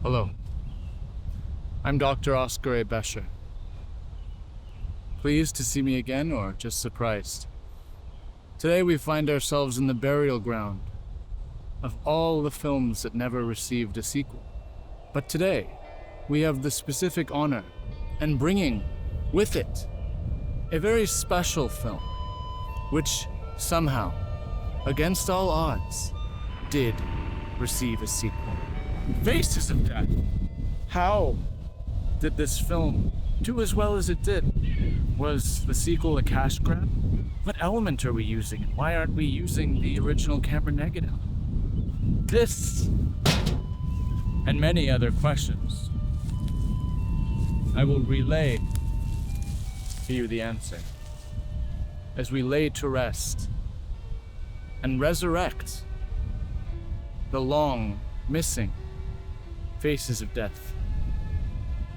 Hello, I'm Dr. Oscar A. Becher. Pleased to see me again, or just surprised? Today we find ourselves in the burial ground of all the films that never received a sequel. But today, we have the specific honor and bringing with it a very special film, which somehow, against all odds, did receive a sequel. Faces of Death. How did this film do as well as it did? Was the sequel a cash grab? What element are we using? Why aren't we using the original camera negative? This and many other questions, I will relay to you the answer as we lay to rest and resurrect the long missing Faces of Death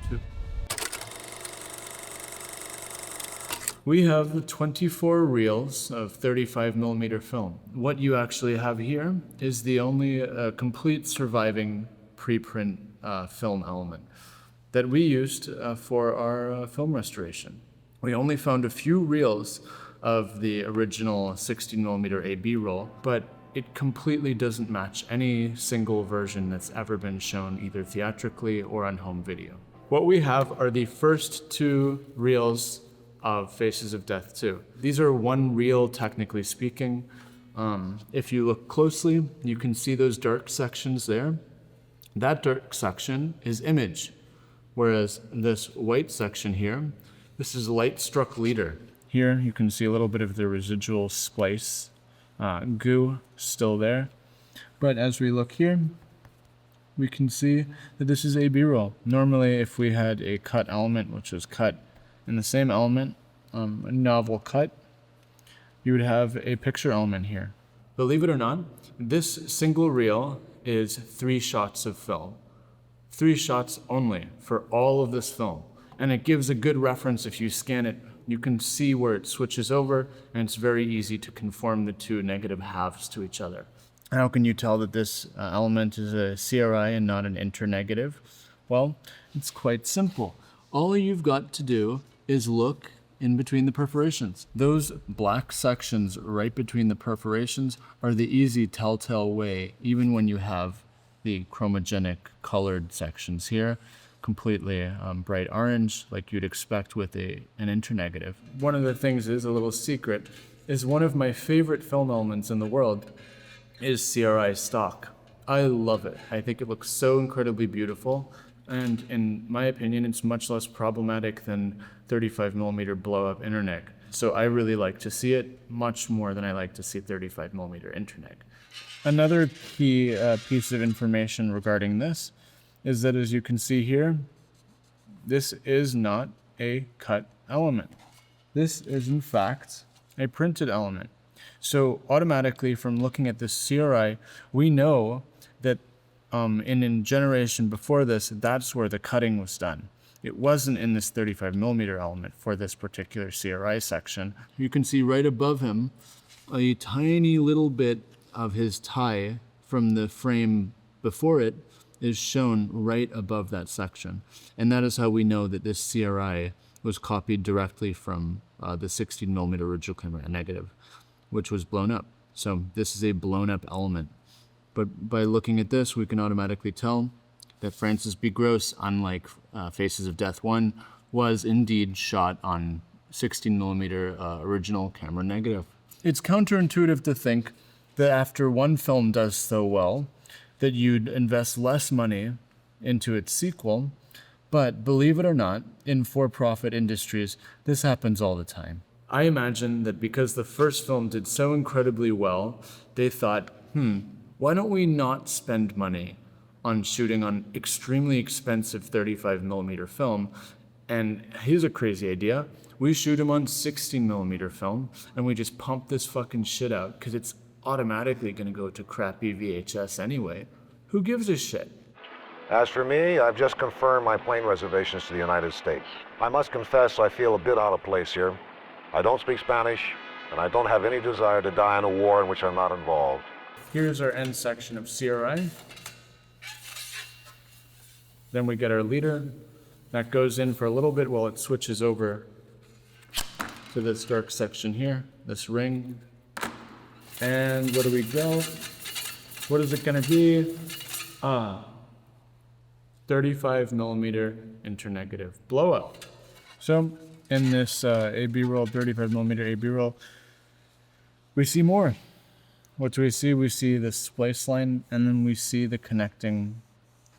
2. We have 24 reels of 35mm film. What you actually have here is the only complete surviving preprint film element that we used for our film restoration. We only found a few reels of the original 16mm AB roll, but it completely doesn't match any single version that's ever been shown either theatrically or on home video. What we have are the first 2 reels of Faces of Death 2. These are one reel, technically speaking. If you look closely, you can see those dark sections there. That dark section is image, whereas this white section here, this is light struck leader. Here you can see a little bit of the residual splice goo still there. But as we look here, we can see that this is a B-roll. Normally, if we had a cut element, which was cut in the same element, a novel cut, you would have a picture element here. Believe it or not, this single reel is 3 shots of film. 3 shots only for all of this film. And it gives a good reference. If you scan it, you can see where it switches over, and it's very easy to conform the 2 negative halves to each other. How can you tell that this element is a CRI and not an internegative? Well, it's quite simple. All you've got to do is look in between the perforations. Those black sections right between the perforations are the easy telltale way, even when you have the chromogenic colored sections here, completely bright orange, like you'd expect with an internegative. One of the things is, a little secret, is one of my favorite film elements in the world is CRI stock. I love it. I think it looks so incredibly beautiful, and in my opinion, it's much less problematic than 35mm blow-up Interneg. So I really like to see it much more than I like to see 35mm Interneg. Another key piece of information regarding this is that, as you can see here, this is not a cut element. This is in fact a printed element. So automatically, from looking at this CRI, we know that in a generation before this, that's where the cutting was done. It wasn't in this 35mm element for this particular CRI section. You can see right above him a tiny little bit of his tie from the frame before it is shown right above that section. And that is how we know that this CRI was copied directly from the 16mm original camera negative, which was blown up. So this is a blown up element. But by looking at this, we can automatically tell that Francis B. Gross, unlike Faces of Death 1, was indeed shot on 16mm original camera negative. It's counterintuitive to think that after one film does so well, that you'd invest less money into its sequel, but believe it or not, in for-profit industries, this happens all the time. I imagine that because the first film did so incredibly well, they thought, why don't we not spend money on shooting on extremely expensive 35mm film? And here's a crazy idea. We shoot them on 16mm film, and we just pump this fucking shit out, because it's automatically going to go to crappy VHS anyway. Who gives a shit? As for me, I've just confirmed my plane reservations to the United States. I must confess I feel a bit out of place here. I don't speak Spanish, and I don't have any desire to die in a war in which I'm not involved. Here's our end section of CRI. Then we get our leader. That goes in for a little bit while it switches over to this dark section here, this ring. And what do we go? What is it gonna be? 35 millimeter Internegative blowout. So in this AB roll, 35 millimeter AB roll, we see more. What do we see? We see the splice line, and then we see the connecting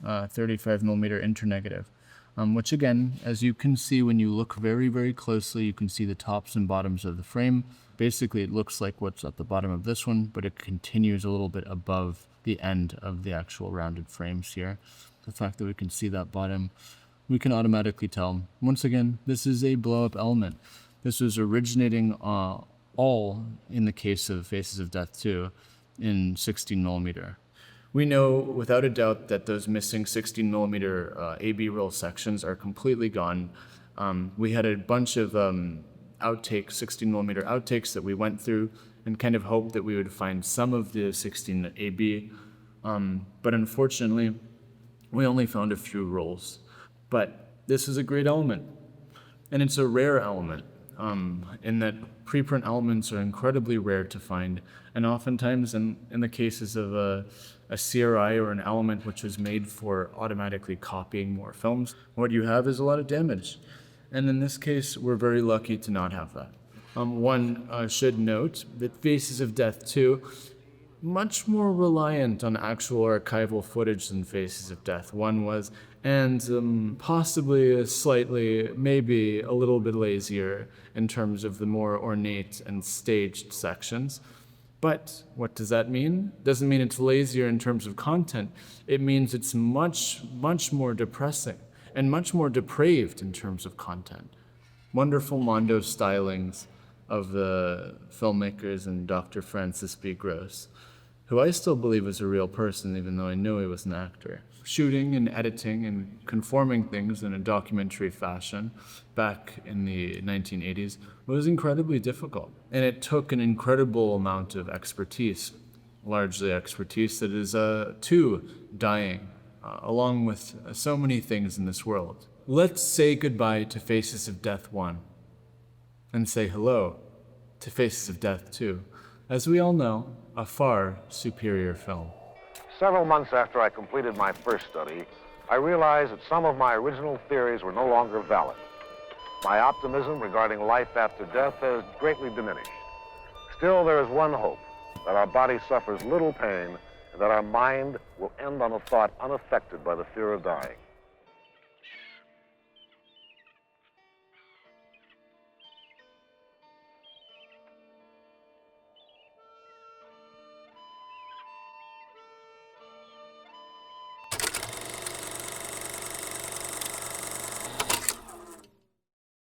35 millimeter Internegative. Which again, as you can see when you look very, very closely, you can see the tops and bottoms of the frame. Basically, it looks like what's at the bottom of this one, but it continues a little bit above the end of the actual rounded frames here. The fact that we can see that bottom, we can automatically tell. Once again, this is a blow-up element. This was originating all in the case of Faces of Death 2 in 16 millimeter. We know without a doubt that those missing 16 millimeter AB roll sections are completely gone. We had a bunch of outtakes, 16 millimeter outtakes that we went through and kind of hoped that we would find some of the 16 AB. But unfortunately, we only found a few rolls. But this is a great element, and it's a rare element in that preprint elements are incredibly rare to find, and oftentimes in the cases of a CRI or an element which was made for automatically copying more films, what you have is a lot of damage. And in this case, we're very lucky to not have that. One should note that Faces of Death 2, much more reliant on actual archival footage than Faces of Death 1 was, and possibly slightly, maybe a little bit lazier in terms of the more ornate and staged sections. But what does that mean? Doesn't mean it's lazier in terms of content. It means it's much, much more depressing and much more depraved in terms of content. Wonderful Mondo stylings of the filmmakers and Dr. Francis B. Gross, who I still believe is a real person, even though I know he was an actor. Shooting and editing and conforming things in a documentary fashion back in the 1980s was incredibly difficult. And it took an incredible amount of expertise, largely expertise that is too dying, along with so many things in this world. Let's say goodbye to Faces of Death 1 and say hello to Faces of Death 2. As we all know, a far superior film. Several months after I completed my first study, I realized that some of my original theories were no longer valid. My optimism regarding life after death has greatly diminished. Still, there is one hope, that our body suffers little pain and that our mind will end on a thought unaffected by the fear of dying.